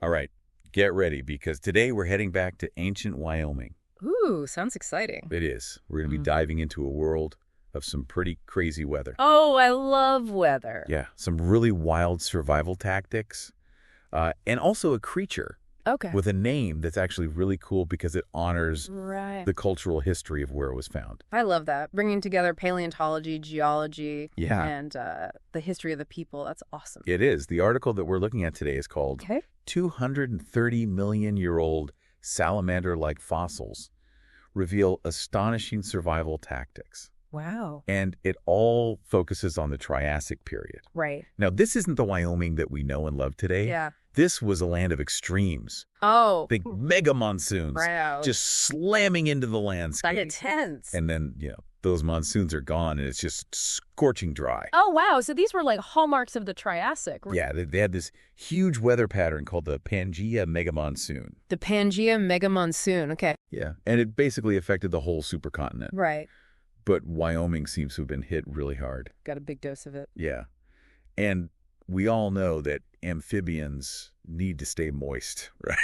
All right, get ready because today we're heading back to ancient Wyoming. Ooh, sounds exciting. It is. We're going to be diving into a world of some pretty crazy weather. Oh, I love weather. Yeah, some really wild survival tactics, and also a creature Okay. with a name that's actually really cool because it honors Right. the cultural history of where it was found. I love that. Bringing together paleontology, geology, Yeah. and the history of the people. That's awesome. It is. The article that we're looking at today is called Okay. 230 million-year-old salamander-like fossils reveal astonishing survival tactics. Wow. And it all focuses on the Triassic period. Right. Now, this isn't the Wyoming that we know and love today. Yeah. This was a land of extremes. Oh. Think mega monsoons Wow. just slamming into the landscape. Like intense. And then, those monsoons are gone and it's just scorching dry. Oh, wow. So these were like hallmarks of the Triassic. Yeah, they had this huge weather pattern called the Pangea mega monsoon. The Pangea mega monsoon. Okay. Yeah, and it basically affected the whole supercontinent. Right. But Wyoming seems to have been hit really hard. Got a big dose of it. Yeah. And we all know that amphibians need to stay moist, right,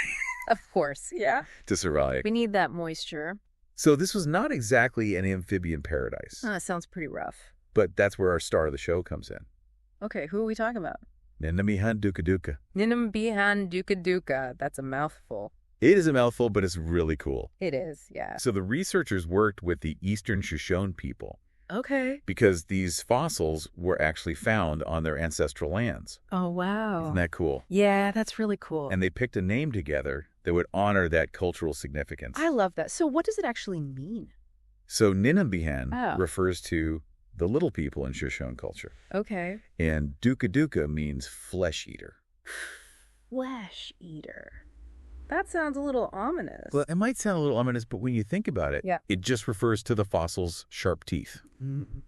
Of course. Yeah. to survive. We need that moisture. So this was not exactly an amphibian paradise, That sounds pretty rough. but that's where our star of the show comes in. Okay. Who are we talking about? Ninamihan Duka Duka. Ninambihan Duka Duka. That's a mouthful. It is a mouthful, but it's really cool. It is, yeah. So the researchers worked with the Eastern Shoshone people Okay. because these fossils were actually found on their ancestral lands. Oh, wow. Isn't that cool? Yeah, that's really cool. And they picked a name together that would honor that cultural significance. I love that. So what does it actually mean? So Ninambihan Oh. refers to the little people in Shoshone culture. Okay. And Duka Duka means flesh eater. Flesh eater. That sounds a little ominous. Well, it might sound a little ominous, but when you think about it, Yeah. it just refers to the fossil's sharp teeth.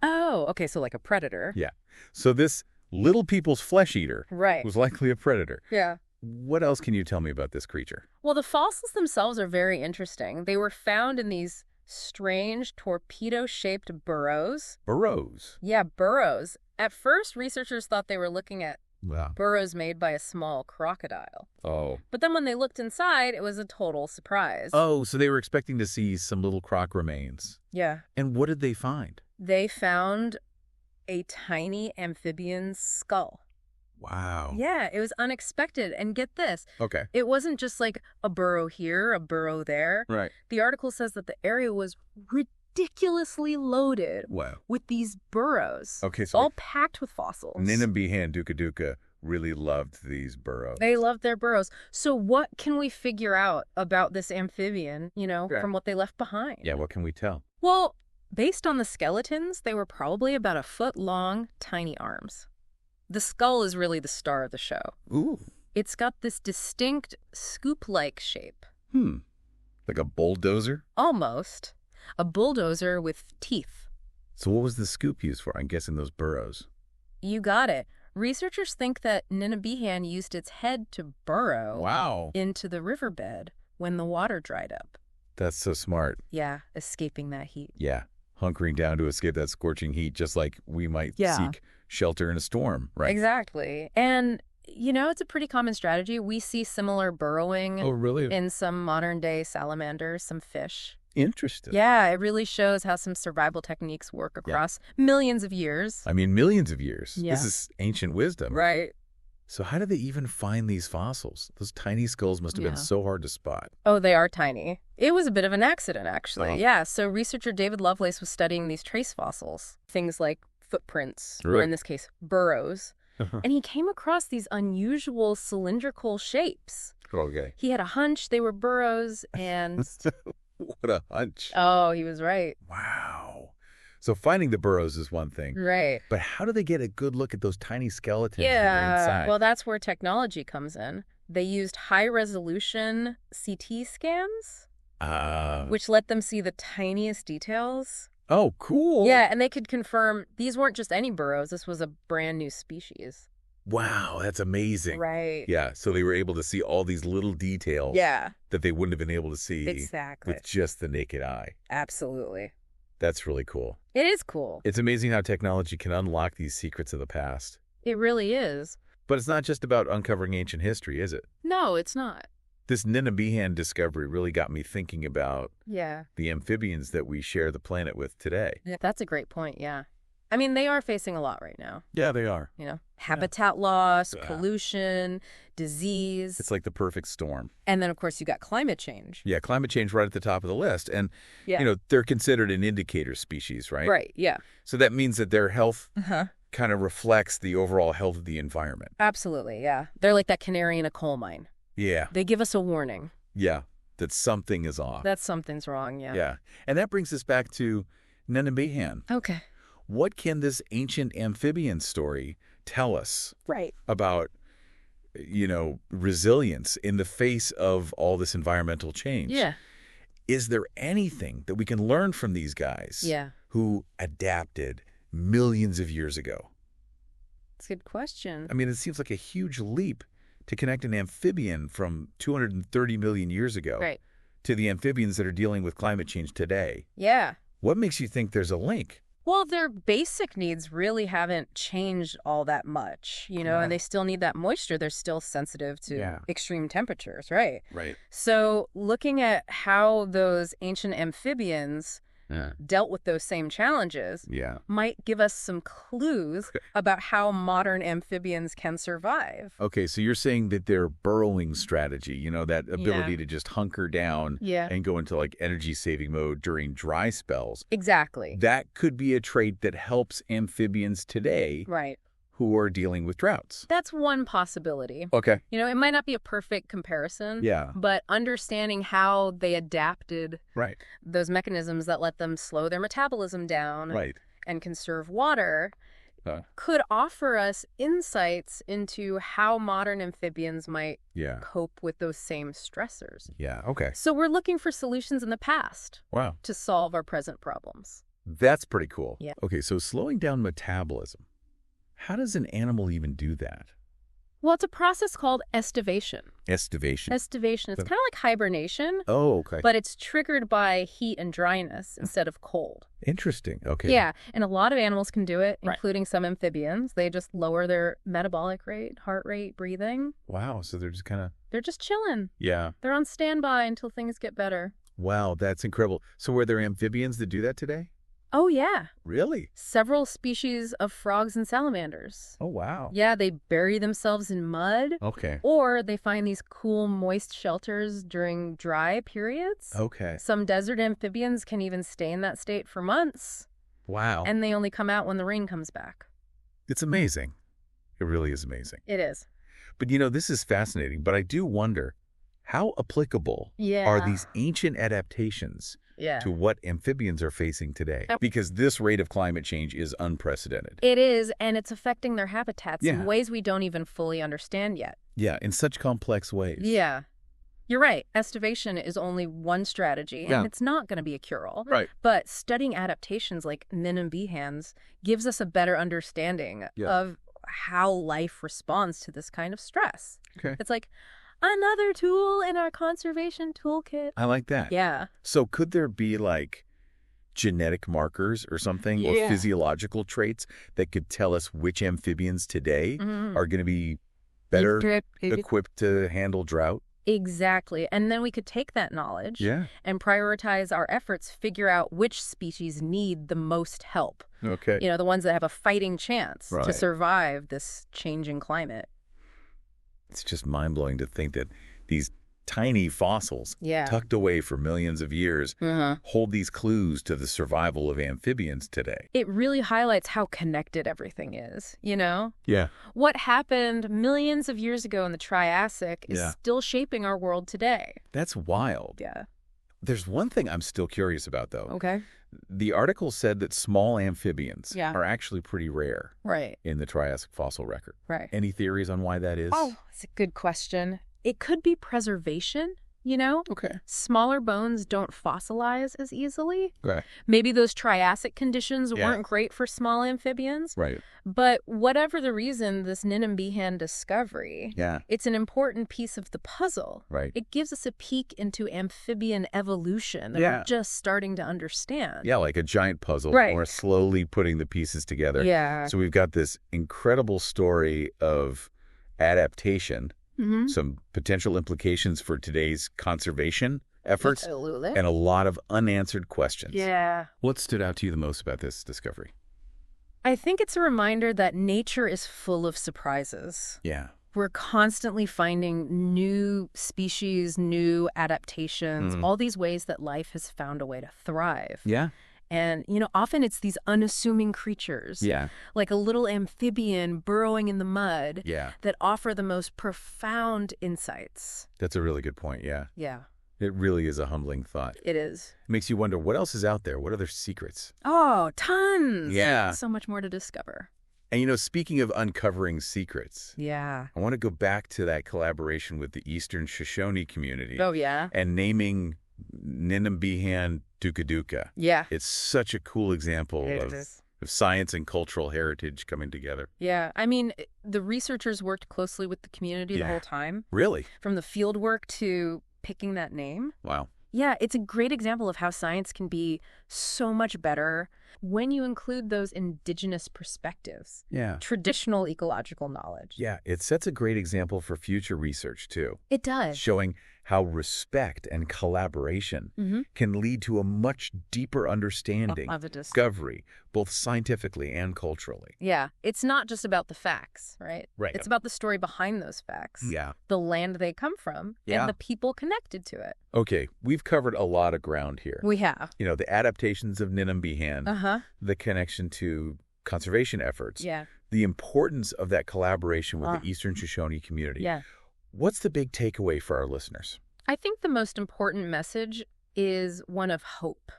Oh, okay, so like a predator. Yeah. So this little people's flesh eater Right. was likely a predator. Yeah. What else can you tell me about this creature? Well, the fossils themselves are very interesting. They were found in these strange torpedo-shaped burrows. Burrows. Yeah, burrows. At first, researchers thought they were looking at Wow. burrows made by a small crocodile. Oh. But then when they looked inside, it was a total surprise. Oh, so they were expecting to see some little croc remains. Yeah. And what did they find? They found a tiny amphibian skull. Wow. Yeah, it was unexpected. And get this, Okay. it wasn't just like a burrow here, a burrow there. Right. The article says that the area was ridiculously loaded Wow. with these burrows. Okay, so all packed with fossils. Ninambihan Duka Duka really loved these burrows. They loved their burrows. So what can we figure out about this amphibian, Okay. from what they left behind? Yeah, what can we tell? Well, based on the skeletons, they were probably about a foot long, tiny arms. The skull is really the star of the show. Ooh. It's got this distinct scoop-like shape. Like a bulldozer? Almost. A bulldozer with teeth. So what was the scoop used for? I'm guessing those burrows. You got it. Researchers think that Ninambihan used its head to burrow Wow. into the riverbed when the water dried up. That's so smart. Yeah, escaping that heat. Yeah. Hunkering down to escape that scorching heat, just like we might Yeah. seek shelter in a storm, right? Exactly. And, it's a pretty common strategy. We see similar burrowing Oh, really? in some modern-day salamanders, some fish. Interesting. Yeah, it really shows how some survival techniques work across millions of years. I mean, millions of years. Yeah. This is ancient wisdom. Right. So how did they even find these fossils? Those tiny skulls must have been Yeah. so hard to spot. Oh, they are tiny. It was a bit of an accident, actually. Oh. Yeah, so researcher David Lovelace was studying these trace fossils, things like footprints, or Right. in this case, burrows. And he came across these unusual cylindrical shapes. Okay. He had a hunch they were burrows, and What a hunch. oh, he was right. Wow. So finding the burrows is one thing. Right. But how do they get a good look at those tiny skeletons that are inside? Yeah, well, that's where technology comes in. They used high-resolution CT scans, which let them see the tiniest details. Oh, cool. Yeah, and they could confirm these weren't just any burrows. This was a brand new species. Wow, that's amazing. Right. Yeah, so they were able to see all these little details Yeah, that they wouldn't have been able to see exactly. with just the naked eye. Absolutely. That's really cool. It is cool. It's amazing how technology can unlock these secrets of the past. It really is. But it's not just about uncovering ancient history, is it? No, it's not. This Ninabehan discovery really got me thinking about Yeah. the amphibians that we share the planet with today. Yeah, that's a great point, yeah. I mean, they are facing a lot right now. Yeah, they are. Habitat loss, pollution, disease. It's like the perfect storm. And then, of course, you got climate change. Yeah, climate change right at the top of the list. And, Yeah. they're considered an indicator species, right? Right, yeah. So that means that their health kind of reflects the overall health of the environment. Absolutely, yeah. They're like that canary in a coal mine. Yeah. They give us a warning. Yeah, that something is off. That something's wrong, yeah. Yeah. And that brings us back to Ninabehan. Okay. What can this ancient amphibian story tell us about, resilience in the face of all this environmental change? Yeah. Is there anything that we can learn from these guys Yeah. who adapted millions of years ago? That's a good question. I mean, it seems like a huge leap to connect an amphibian from 230 million years ago to the amphibians that are dealing with climate change today. Yeah. What makes you think there's a link? Well, their basic needs really haven't changed all that much, and they still need that moisture. They're still sensitive to extreme temperatures, right? Right. So looking at how those ancient amphibians dealt with those same challenges might give us some clues about how modern amphibians can survive. Okay, so you're saying that their burrowing strategy, that ability to just hunker down and go into like energy-saving mode during dry spells. Exactly. That could be a trait that helps amphibians today who are dealing with droughts. That's one possibility. Okay. It might not be a perfect comparison. Yeah. But understanding how they adapted those mechanisms that let them slow their metabolism down and conserve water could offer us insights into how modern amphibians might cope with those same stressors. Yeah, okay. So we're looking for solutions in the past to solve our present problems. That's pretty cool. Yeah. Okay, so slowing down metabolism. How does an animal even do that? Well, it's a process called estivation. Estivation. Estivation. It's kind of like hibernation. Oh, okay. But it's triggered by heat and dryness instead of cold. Interesting. Okay. Yeah, and a lot of animals can do it, including some amphibians. They just lower their metabolic rate, heart rate, breathing. Wow, so they're just kind of... They're just chilling. Yeah. They're on standby until things get better. Wow, that's incredible. So were there amphibians that do that today? Oh, yeah. Really? Several species of frogs and salamanders. Oh, wow. Yeah, they bury themselves in mud. Okay. Or they find these cool, moist shelters during dry periods. Okay. Some desert amphibians can even stay in that state for months. Wow. And they only come out when the rain comes back. It's amazing. It really is amazing. It is. But, this is fascinating. But I do wonder, how applicable are these ancient adaptations to what amphibians are facing today? Because this rate of climate change is unprecedented. It is, and it's affecting their habitats in ways we don't even fully understand yet. Yeah, in such complex ways. Yeah. You're right. Estivation is only one strategy, and it's not going to be a cure-all. Right. But studying adaptations like Ninabehan's gives us a better understanding of how life responds to this kind of stress. Okay. It's like another tool in our conservation toolkit. I like that. Yeah. So could there be like genetic markers or something or physiological traits that could tell us which amphibians today are going to be better equipped to handle drought? Exactly. And then we could take that knowledge and prioritize our efforts, figure out which species need the most help. Okay. The ones that have a fighting chance to survive this changing climate. It's just mind-blowing to think that these tiny fossils tucked away for millions of years hold these clues to the survival of amphibians today. It really highlights how connected everything is, Yeah. What happened millions of years ago in the Triassic is still shaping our world today. That's wild. Yeah. There's one thing I'm still curious about, though. Okay. The article said that small amphibians are actually pretty rare in the Triassic fossil record. Right. Any theories on why that is? Oh, that's a good question. It could be preservation, Okay. Smaller bones don't fossilize as easily. Okay. Maybe those Triassic conditions weren't great for small amphibians. Right. But whatever the reason, this Ninabehan discovery, it's an important piece of the puzzle. Right. It gives us a peek into amphibian evolution that we're just starting to understand. Yeah, like a giant puzzle. Right. We're slowly putting the pieces together. Yeah. So we've got this incredible story of adaptation, some potential implications for today's conservation efforts, Absolutely. and a lot of unanswered questions. Yeah. What stood out to you the most about this discovery? I think it's a reminder that nature is full of surprises. Yeah. We're constantly finding new species, new adaptations, all these ways that life has found a way to thrive. Yeah. And, often it's these unassuming creatures, like a little amphibian burrowing in the mud, that offer the most profound insights. That's a really good point, yeah. Yeah. It really is a humbling thought. It is. It makes you wonder, what else is out there? What other secrets? Oh, tons. Yeah. So much more to discover. And, speaking of uncovering secrets, I want to go back to that collaboration with the Eastern Shoshone community. Oh, yeah? And naming Ninimbihan Dukaduka. Yeah. It's such a cool example of science and cultural heritage coming together. Yeah. I mean, the researchers worked closely with the community the whole time. Really? From the field work to picking that name. Wow. Yeah, it's a great example of how science can be so much better when you include those indigenous perspectives. Yeah. Traditional ecological knowledge. Yeah, it sets a great example for future research, too. It does. Showing how respect and collaboration can lead to a much deeper understanding of discovery, both scientifically and culturally. Yeah, it's not just about the facts, right? Right. It's about the story behind those facts. Yeah. The land they come from and the people connected to it. Okay, we've covered a lot of ground here. We have. The adaptations of Ninimbihan, the connection to conservation efforts, the importance of that collaboration with the Eastern Shoshone community. Yeah. What's the big takeaway for our listeners? I think the most important message is one of hope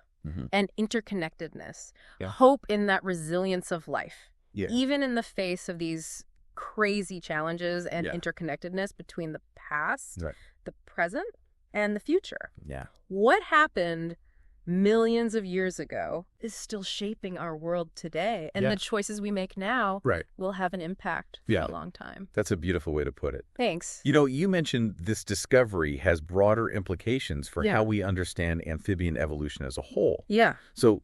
and interconnectedness. Yeah. Hope in that resilience of life. Yeah. Even in the face of these crazy challenges and interconnectedness between the past, the present, and the future. Yeah. What happened millions of years ago is still shaping our world today. And the choices we make now will have an impact for a long time. That's a beautiful way to put it. Thanks. You mentioned this discovery has broader implications for how we understand amphibian evolution as a whole. Yeah. So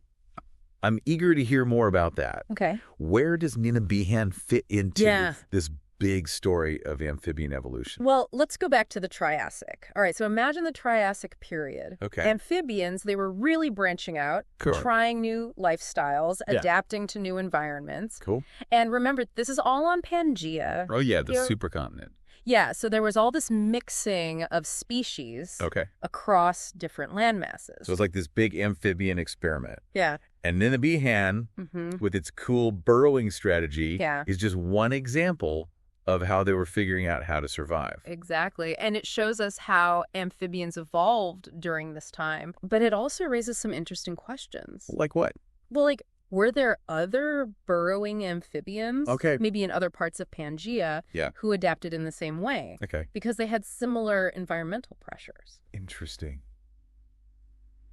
I'm eager to hear more about that. Okay. Where does Ninimbihan fit into this big story of amphibian evolution? Well, let's go back to the Triassic. All right, so imagine the Triassic period. Okay. Amphibians, they were really branching out, trying new lifestyles, adapting to new environments. Cool. And remember, this is all on Pangaea. Oh, yeah, the supercontinent. Yeah, so there was all this mixing of species across different land masses. So it's like this big amphibian experiment. Yeah. And Ninimbihan, with its cool burrowing strategy, is just one example of how they were figuring out how to survive. Exactly. And it shows us how amphibians evolved during this time. But it also raises some interesting questions. Like what? Well, were there other burrowing amphibians, maybe in other parts of Pangaea, who adapted in the same way? Okay. Because they had similar environmental pressures. Interesting.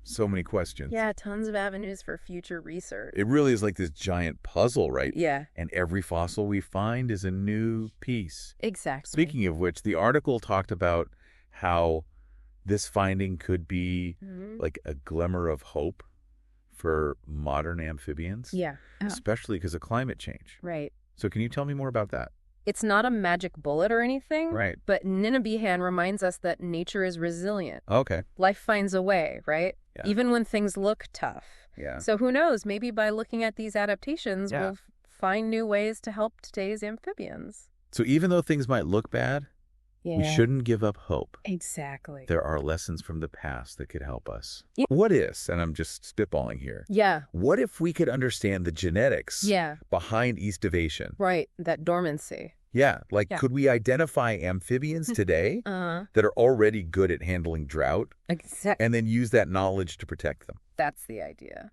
So many questions. Yeah, tons of avenues for future research. It really is like this giant puzzle, right? Yeah. And every fossil we find is a new piece. Exactly. Speaking of which, the article talked about how this finding could be like a glimmer of hope for modern amphibians. Yeah. Especially because of climate change. Right. So can you tell me more about that? It's not a magic bullet or anything. Right. But Ninimbihan reminds us that nature is resilient. Okay. Life finds a way, right? Yeah. Even when things look tough. Yeah. So who knows? Maybe by looking at these adaptations, we'll find new ways to help today's amphibians. So even though things might look bad, we shouldn't give up hope. Exactly. There are lessons from the past that could help us. Yeah. What is, and I'm just spitballing here. Yeah. What if we could understand the genetics behind estivation? Right. That dormancy. Yeah. Could we identify amphibians today that are already good at handling drought? Exactly. And then use that knowledge to protect them? That's the idea.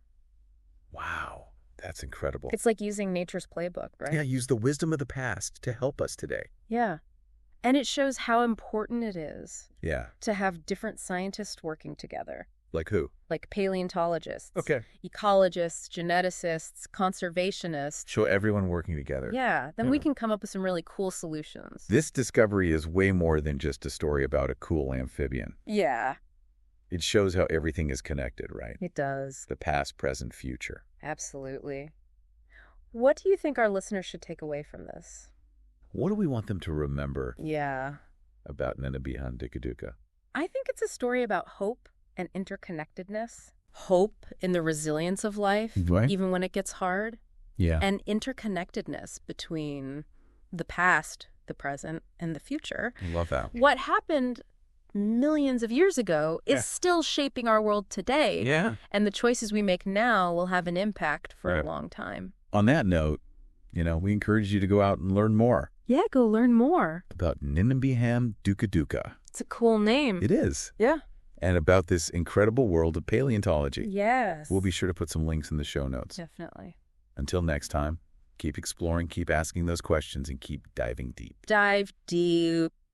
Wow. That's incredible. It's like using nature's playbook, right? Yeah. Use the wisdom of the past to help us today. Yeah. And it shows how important it is to have different scientists working together. Like who? Like paleontologists, ecologists, geneticists, conservationists. Show everyone working together. Yeah, then we can come up with some really cool solutions. This discovery is way more than just a story about a cool amphibian. Yeah. It shows how everything is connected, right? It does. The past, present, future. Absolutely. What do you think our listeners should take away from this? What do we want them to remember Yeah. about Nanabihan Dikaduka? I think it's a story about hope and interconnectedness. Hope in the resilience of life, even when it gets hard. Yeah. And interconnectedness between the past, the present, and the future. I love that. What happened millions of years ago is still shaping our world today. Yeah. And the choices we make now will have an impact for a long time. On that note, we encourage you to go out and learn more. Yeah, go learn more. About Nanabihan Dikaduka. It's a cool name. It is. Yeah. And about this incredible world of paleontology. Yes. We'll be sure to put some links in the show notes. Definitely. Until next time, keep exploring, keep asking those questions, and keep diving deep. Dive deep.